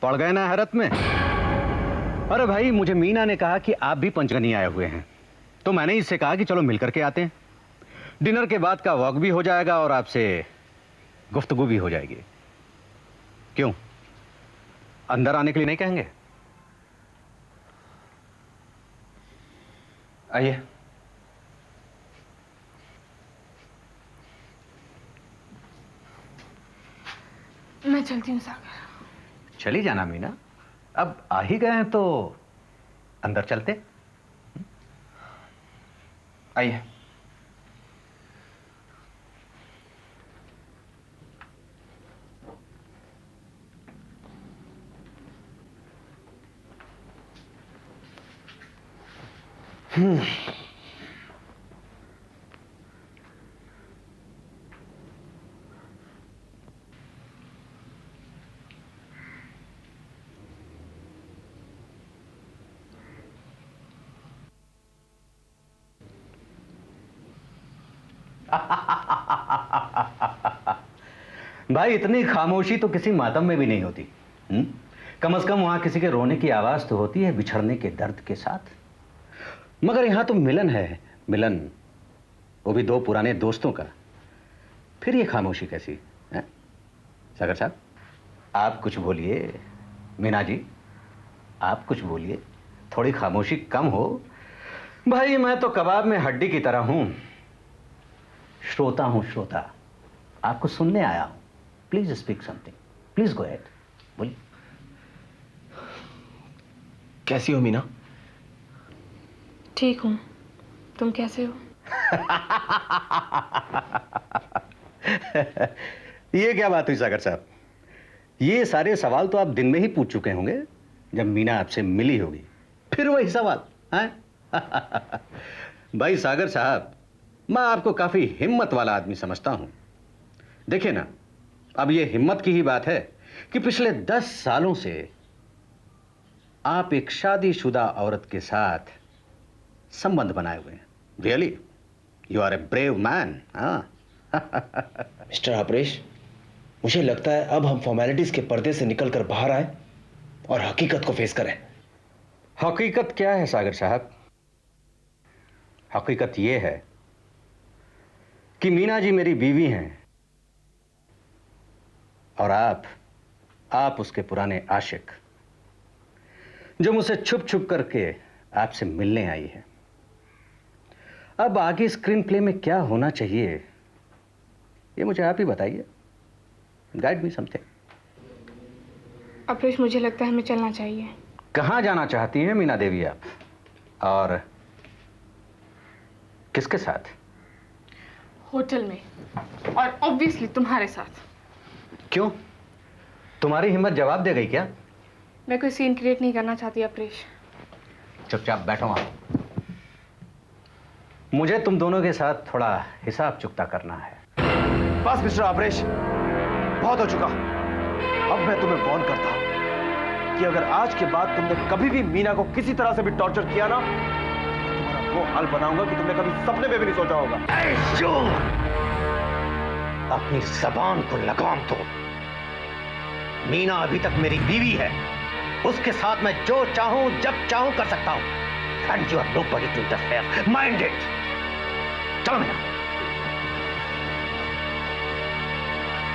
पड़ गए ना हैरत में। अरे भाई, मुझे मीना ने कहा कि आप भी पंचगनी आए हुए हैं, तो मैंने इससे कहा कि चलो मिलकर के आते हैं। डिनर के बाद का वॉक भी हो जाएगा और आपसे गुफ्तगू भी हो जाएगी। क्यों, अंदर आने के लिए नहीं कहेंगे? आइए। मैं चलती हूँ सागर। चली जाना मीना, अब आ ही गए हैं तो अंदर चलते। आइए। भाई, इतनी खामोशी तो किसी मातम में भी नहीं होती। कम से कम वहां किसी के रोने की आवाज तो होती है, बिछड़ने के दर्द के साथ। मगर यहां तो मिलन है, मिलन, वो भी दो पुराने दोस्तों का। फिर ये खामोशी कैसी है? सागर साहब, आप कुछ बोलिए। मीना जी, आप कुछ बोलिए, थोड़ी खामोशी कम हो। भाई, मैं तो कबाब में हड्डी की तरह हूं, श्रोता हूं, श्रोता। आपको सुनने आया हूं। Please speak something, please go ahead, बोलिए। कैसी हो मीना? ठीक हूँ, तुम कैसे हो? ये क्या बात हुई सागर साहब? ये सारे सवाल तो आप दिन में ही पूछ चुके होंगे जब मीना आपसे मिली होगी। फिर वही सवाल हैं? भाई सागर साहब, मैं आपको काफी हिम्मत वाला आदमी समझता हूं। देखिए ना, अब ये हिम्मत की ही बात है कि पिछले 10 सालों से आप एक शादीशुदा औरत के साथ संबंध बनाए हुए हैं। Really, you are a brave man. Mister Aparesh, मुझे लगता है अब हम फॉर्मेलिटीज के पर्दे से निकलकर बाहर आए और हकीकत को फेस करें। हकीकत क्या है सागर साहब? हकीकत यह है कि मीना जी मेरी बीवी हैं और आप उसके पुराने आशिक, जो मुझसे छुप छुप करके आपसे मिलने आई है। अब आगे स्क्रीन प्ले में क्या होना चाहिए, ये मुझे आप ही बताइए। Guide me something. अपरेश, मुझे लगता है हमें चलना चाहिए। कहां जाना चाहती हैं मीना देवी आप, और किसके साथ? होटल में, और ऑब्वियसली तुम्हारे साथ। क्यों, तुम्हारी हिम्मत जवाब दे गई क्या? मैं कोई सीन क्रिएट नहीं करना चाहती अपरेश। चुपचाप बैठो वहां। मुझे तुम दोनों के साथ थोड़ा हिसाब चुकता करना है। बस मिस्टर अपरेश, बहुत हो चुका। अब मैं तुम्हें वार्न करता हूं कि अगर आज के बाद तुमने कभी भी मीना को किसी तरह से भी टॉर्चर किया ना, तो तुम्हारा वो हाल बनाऊंगा कि तुमने कभी सपने में भी नहीं सोचा होगा। अपनी जबान को लगाम दो। मीना अभी तक मेरी बीवी है, उसके साथ मैं जो चाहूं जब चाहूं कर सकता हूं। And you are nobody to interfere, mind it. चलो मीना।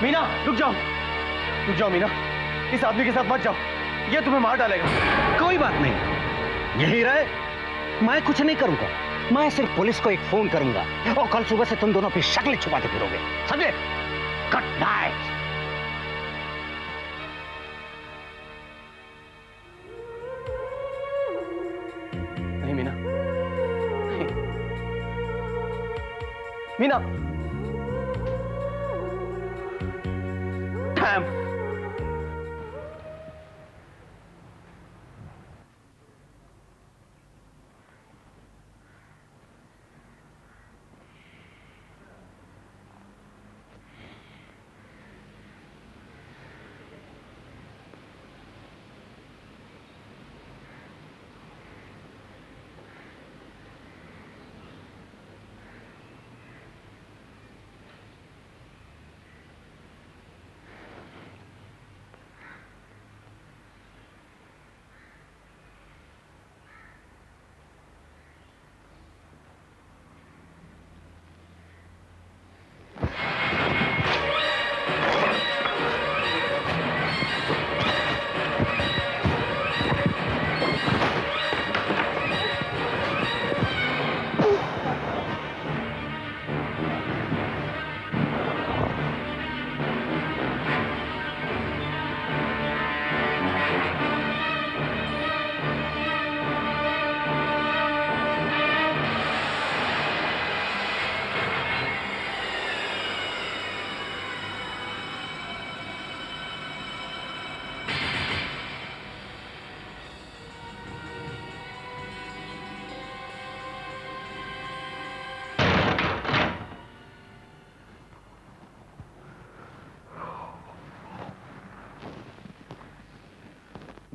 मीना, रुक जाओ, रुक जाओ मीना, इस आदमी के साथ मत जाओ, ये तुम्हें मार डालेगा। कोई बात नहीं, यही रहे, मैं कुछ नहीं करूंगा। मैं सिर्फ पुलिस को एक फोन करूंगा और कल सुबह से तुम दोनों अपनी शक्ल छुपाते फिरोगे, समझे? Good night. नहीं मीना, नहीं। मीना, डैम।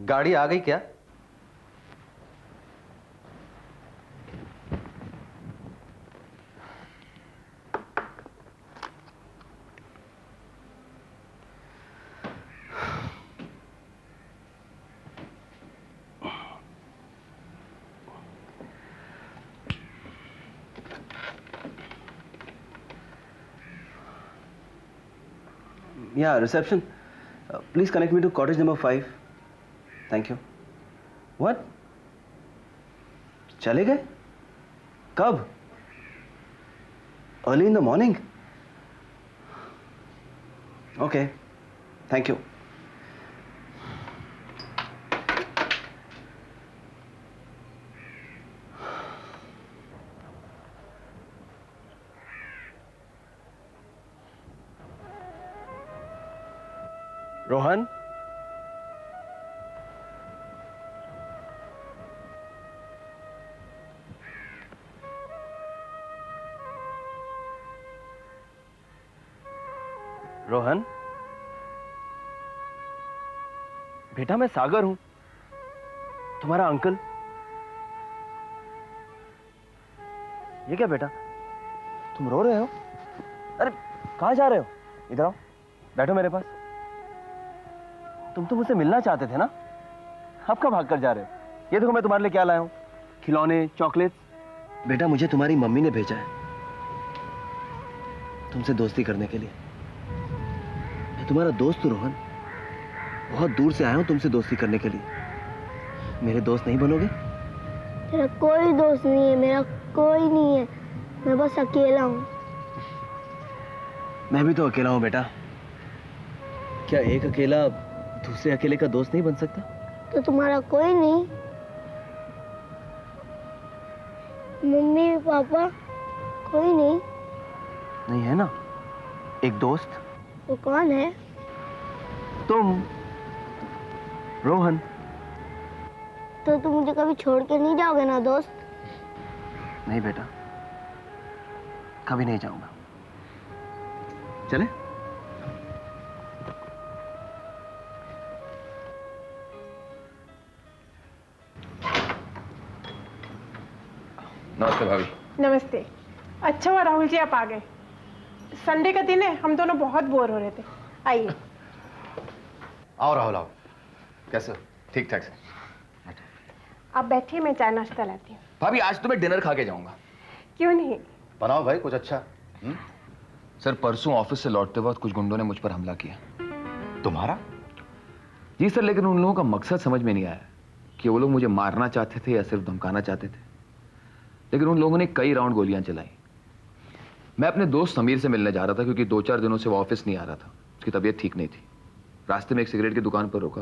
गाड़ी आ गई क्या? Yeah, reception. Please connect me to cottage number 5. Thank you. What? चले गए? कब? Early in the morning? Okay. Thank you. Rohan, Rohan, बेटा मैं सागर हूं, तुम्हारा अंकल। ये क्या बेटा, तुम रो रहे हो? अरे कहां जा रहे हो? इधर आओ, बैठो मेरे पास। तुम तो मुझसे मिलना चाहते थे ना, अब कब भाग कर जा रहे हो? ये देखो मैं तुम्हारे लिए क्या लाया हूं, खिलौने, चॉकलेट्स। बेटा मुझे तुम्हारी मम्मी ने भेजा है तुमसे दोस्ती करने के लिए। मैं तुम्हारा दोस्त हूं रोहन, बहुत दूर से आया हूं तुमसे दोस्ती करने के लिए। मेरे दोस्त नहीं बनोगे? मेरा कोई दोस्त नहीं है, मेरा कोई नहीं है, मैं बस अकेला हूँ। मैं भी तो अकेला हूं बेटा। क्या एक अकेला दूसरे अकेले का दोस्त नहीं बन सकता? तो तुम्हारा कोई नहीं? मम्मी पापा कोई नहीं? नहीं है ना एक दोस्त? वो कौन है? तुम, रोहन। तो तुम मुझे कभी छोड़ के नहीं जाओगे ना दोस्त? नहीं बेटा, कभी नहीं जाऊंगा। चले? नमस्ते भाभी। नमस्ते। अच्छा हुआ राहुल जी आप आ गए। संडे का दिन है, हम दोनों बहुत बोर हो रहे थे। आइए। आओ राहुल आओ। कैसे हो? ठीक ठाक से। आप बैठिए, मैं चाय नाश्ता लाती हूँ। भाभी आज तो मैं डिनर खा के जाऊंगा। क्यों नहीं? बनाओ भाई कुछ अच्छा। सर परसों ऑफिस से लौटते वक्त कुछ गुंडों ने मुझ पर हमला किया। तुम्हारा? जी सर, लेकिन उन लोगों का मकसद समझ में नहीं आया कि वो लोग मुझे मारना चाहते थे या सिर्फ धमकाना चाहते थे। लेकिन उन लोगों ने कई राउंड गोलियां चलाई। मैं अपने दोस्त समीर से मिलने जा रहा था क्योंकि 2-4 दिनों से वो ऑफिस नहीं आ रहा था, उसकी तबीयत ठीक नहीं थी। रास्ते में एक सिगरेट की दुकान पर रोका,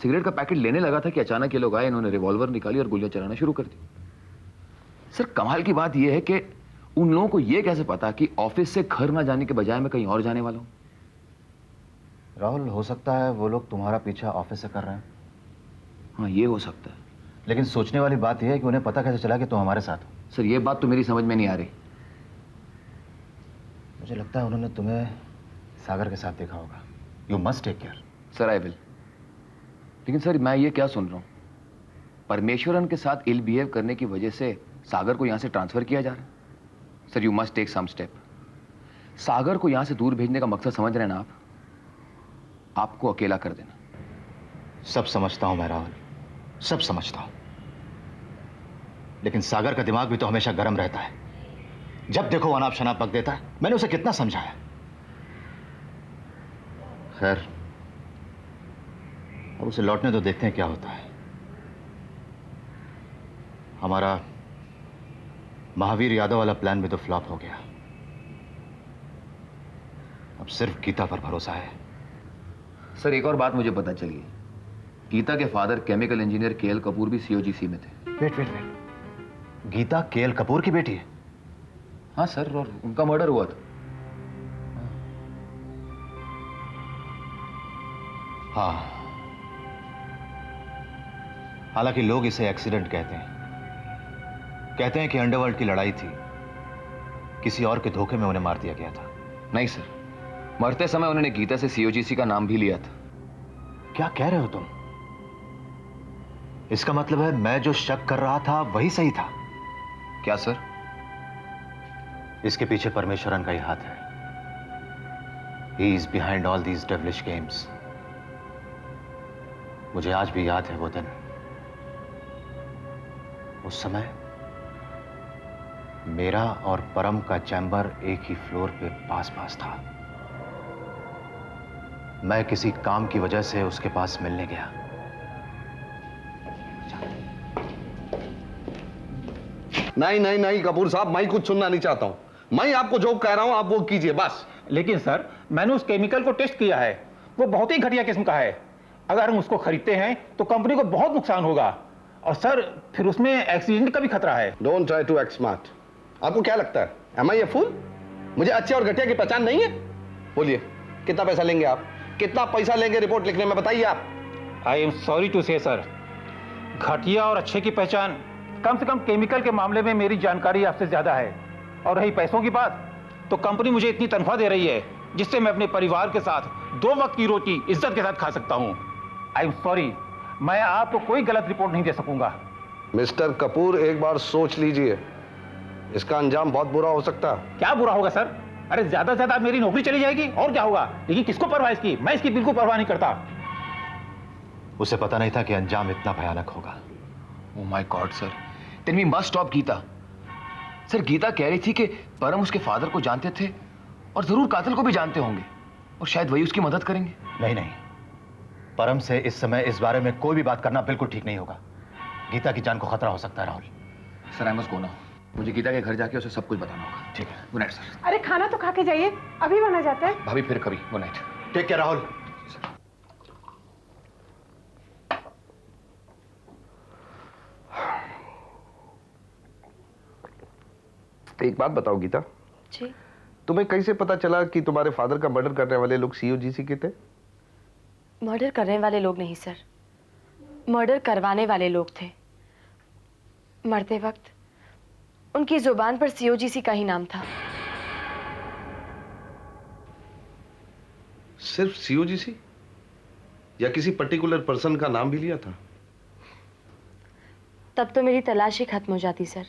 सिगरेट का पैकेट लेने लगा था कि अचानक ये लोग आए, इन्होंने रिवॉल्वर निकाली और गोलियां चलाना शुरू कर दी। सर कमाल की बात यह है कि उन लोगों को यह कैसे पता कि ऑफिस से घर ना जाने के बजाय मैं कहीं और जाने वाला हूं। राहुल, हो सकता है वो लोग तुम्हारा पीछा ऑफिस से कर रहे हैं। हाँ ये हो सकता है। लेकिन सोचने वाली बात यह है कि उन्हें पता कैसे चला कि तुम हमारे साथ हो। सर ये बात तो मेरी समझ में नहीं आ रही। मुझे लगता है उन्होंने तुम्हें सागर के साथ देखा होगा। You must take care. Sir I will. लेकिन सर मैं ये क्या सुन रहा हूं, परमेश्वरन के साथ इल बिहेव करने की वजह से सागर को यहां से ट्रांसफर किया जा रहा है। Sir you must take some step. Sagar को यहां से दूर भेजने का मकसद समझ रहे हैं ना आप? आपको अकेला कर देना। सब समझता हूं मैं राहुल, सब समझता हूं, लेकिन सागर का दिमाग भी तो हमेशा गर्म रहता है। जब देखो अनाप शनाप बक देता है। मैंने उसे कितना समझाया। खैर अब उसे लौटने तो देखते हैं क्या होता है। हमारा महावीर यादव वाला प्लान भी तो फ्लॉप हो गया। अब सिर्फ गीता पर भरोसा है। सर एक और बात मुझे पता चली है, गीता के father chemical engineer KL Kapoor भी सीओजीसी में थे। वेट, गीता केएल कपूर की बेटी है? हाँ सर, और उनका मर्डर हुआ था। हाँ, हालांकि लोग इसे एक्सीडेंट कहते हैं कि अंडरवर्ल्ड की लड़ाई थी, किसी और के धोखे में उन्हें मार दिया गया था। नहीं सर, मरते समय उन्होंने गीता से सीओजीसी का नाम भी लिया था। क्या कह रहे हो तुम? इसका मतलब है मैं जो शक कर रहा था वही सही था। क्या सर? इसके पीछे परमेश्वरन का ही हाथ है। He is behind all these devilish games. मुझे आज भी याद है वो दिन। उस समय मेरा और परम का चैम्बर एक ही फ्लोर पे पास पास था। मैं किसी काम की वजह से उसके पास मिलने गया। नहीं नहीं नहीं कपूर साहब, मैं कुछ सुनना नहीं चाहता हूं। मैं आपको जो कह रहा हूं आप वो कीजिए बस। लेकिन सर, मैंने उस केमिकल को टेस्ट किया है, वो बहुत ही घटिया किस्म का है। अगर हम उसको खरीदते हैं तो कंपनी को बहुत नुकसान होगा, और सर फिर उसमें एक्सीडेंट का भी खतरा है। Don't try to act smart. आपको क्या लगता है, एम आई ए फूल? मुझे अच्छे और घटिया की पहचान नहीं है? बोलिए, कितना पैसा लेंगे आप? कितना पैसा लेंगे रिपोर्ट लिखने में, बताइए आप। आई एम सॉरी टू से सर, घटिया और अच्छे की पहचान, कम से कम केमिकल के मामले में मेरी जानकारी आपसे ज्यादा है। और रही पैसों की बात, तो कंपनी मुझे इतनी तनख्वाह दे रही है जिससे मैं अपने परिवार के साथ 2 वक्त की रोटी इज्जत के साथ खा सकता हूं। आई एम सॉरी, मैं आपको कोई गलत रिपोर्ट नहीं दे सकूंगा। मिस्टर कपूर, एक बार सोच लीजिए, इसका अंजाम बहुत बुरा हो सकता है। क्या बुरा होगा सर? अरे ज्यादा से ज्यादा मेरी नौकरी चली जाएगी, और क्या होगा? लेकिन किसको परवाह इसकी? मैं इसकी बिल्कुल परवाह नहीं करता। उसे पता नहीं था कि अंजाम इतना भयानक होगा। Oh my god sir, then we must stop Geeta. Sir, Geeta कह रही थी कि परम उसके फादर को जानते थे और जरूर कातिल को भी जानते होंगे, और शायद वही उसकी मदद करेंगे। नहीं नहीं, परम से इस समय इस बारे में कोई भी बात करना बिल्कुल ठीक नहीं होगा। गीता की जान को खतरा हो सकता है Rahul. Sir I must go now. मुझे गीता के घर जाके उसे सब कुछ बताना होगा। ठीक है, गुड नाइट सर। अरे खाना तो खा के जाइए, अभी बना जाता है। भाभी फिर कभी। Good night. Take care Rahul. एक बात बताओ गीता, जी। तुम्हें कैसे पता चला कि तुम्हारे फादर का मर्डर करने वाले लोग सीओजीसी के थे? मर्डर करने वाले लोग नहीं सर, मर्डर करवाने वाले लोग थे। मरते वक्त उनकी जुबान पर सीओजीसी का ही नाम था। सिर्फ सीओजीसी या किसी पर्टिकुलर पर्सन का नाम भी लिया था? तब तो मेरी तलाश ही खत्म हो जाती सर।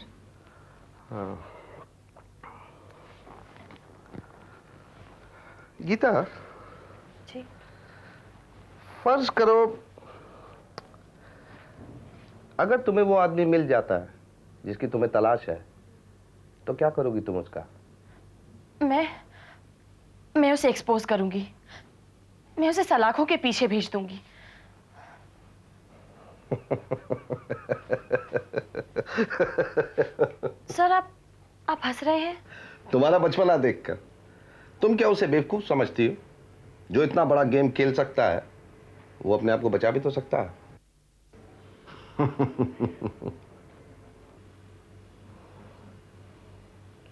हाँ। गीता जी। फर्ज करो अगर तुम्हें वो आदमी मिल जाता है जिसकी तुम्हें तलाश है, तो क्या करोगी तुम उसका? मैं उसे एक्सपोज करूंगी। मैं उसे सलाखों के पीछे भेज दूंगी। सर आप हंस रहे हैं? तुम्हारा बचपना देखकर तुम क्या उसे बेवकूफ समझती हो? जो इतना बड़ा गेम खेल सकता है वो अपने आप को बचा भी तो सकता है।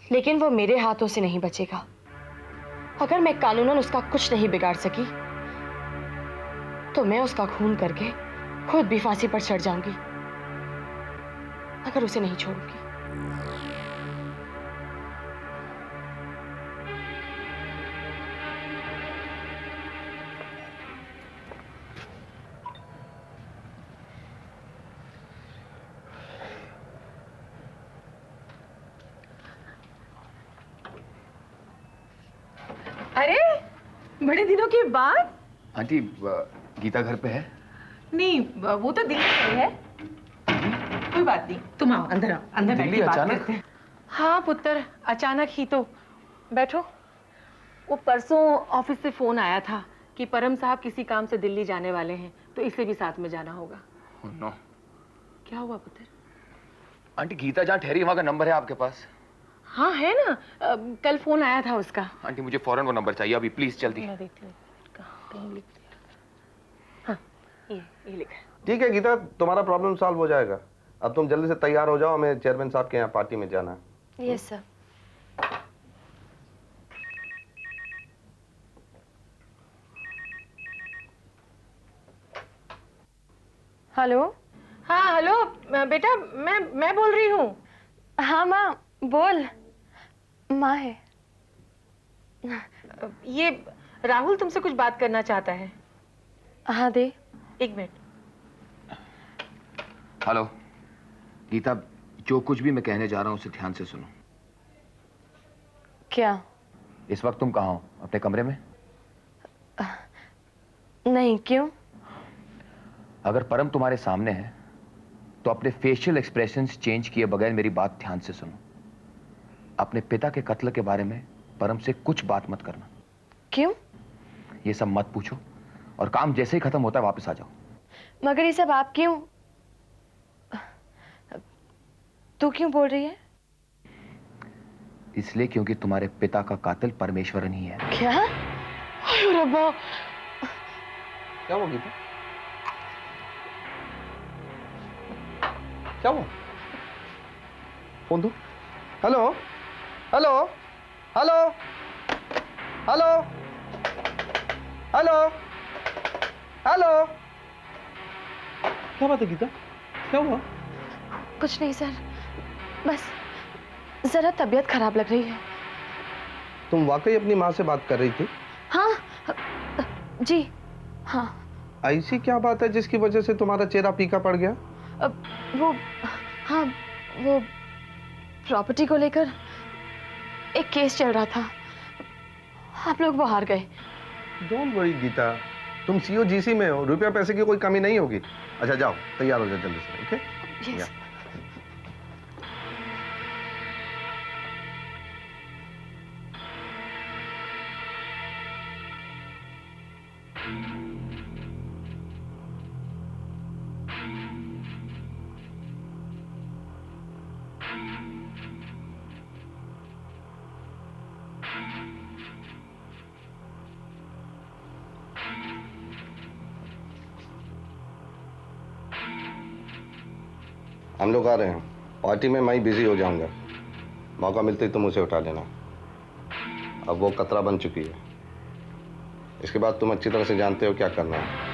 लेकिन वो मेरे हाथों से नहीं बचेगा। अगर मैं कानूनन उसका कुछ नहीं बिगाड़ सकी तो मैं उसका खून करके खुद भी फांसी पर चढ़ जाऊंगी, अगर उसे नहीं छोड़ूंगी। अरे बड़े दिनों के बाद। आंटी, गीता घर पे है? नहीं, वो तो दिल्ली में है। कोई बात नहीं, तुम आओ, अंदर आओ, अंदर बैठ के बात करते हैं। हाँ पुत्र, अचानक ही तो। बैठो। वो परसों ऑफिस से फोन आया था कि परम साहब किसी काम से दिल्ली जाने वाले हैं, तो इसे भी साथ में जाना होगा। Oh, no. क्या हुआ पुत्र? आंटी, गीता जहाँ ठहरी वहाँ का नंबर है आपके पास? हाँ है ना, कल फोन आया था उसका। आंटी, मुझे फौरन वो नंबर चाहिए अभी, प्लीज जल्दी। मैं देख लूं, कहीं लिख दिया। हाँ, ये लिखा है। ठीक है गीता, तुम्हारा प्रॉब्लम सॉल्व हो जाएगा। अब तुम जल्दी से तैयार हो जाओ, हमें चेयरमैन साहब के यहाँ पार्टी में जाना है। Yes sir. हेलो। हाँ हेलो बेटा, मैं बोल रही हूँ। हाँ माँ बोल। माँ है। ये राहुल तुमसे कुछ बात करना चाहता है। हाँ दे। एक मिनट। हेलो गीता, जो कुछ भी मैं कहने जा रहा हूं उसे ध्यान से सुनो। क्या? इस वक्त तुम कहाँ हो? अपने कमरे में? नहीं, क्यों? अगर परम तुम्हारे सामने है तो अपने फेशियल एक्सप्रेशंस चेंज किए बगैर मेरी बात ध्यान से सुनो। अपने पिता के कत्ल के बारे में परम से कुछ बात मत करना। क्यों? ये सब मत पूछो और काम जैसे ही खत्म होता है वापस आ जाओ। मगर ये सब आप क्यों? तू क्यों बोल रही है? इसलिए क्योंकि तुम्हारे पिता का कातिल परमेश्वरन ही है। क्या? अरे रब्बा! क्या हुआ गीता? क्या हुआ? फोन दो। Hello hello hello hello hello hello. क्या बात है गीता? क्या हुआ? कुछ नहीं सर, बस जरा तबीयत खराब लग रही है। तुम वाकई अपनी माँ से बात कर रही थी? हाँ जी हाँ। ऐसी क्या बात है जिसकी वजह से तुम्हारा चेहरा फीका पड़ गया? वो हाँ, वो प्रॉपर्टी को लेकर एक केस चल रहा था, आप लोग वो हार गए। डोंट वरी गीता, तुम COGC में हो, रुपया पैसे की कोई कमी नहीं होगी। अच्छा जाओ, तैयार हो जाओ जल्दी से। ओके? यस। हम लोग आ रहे हैं। पार्टी में मैं बिजी हो जाऊंगा, मौका मिलते ही तुम उसे उठा लेना। अब वो कतरा बन चुकी है, इसके बाद तुम अच्छी तरह से जानते हो क्या करना है।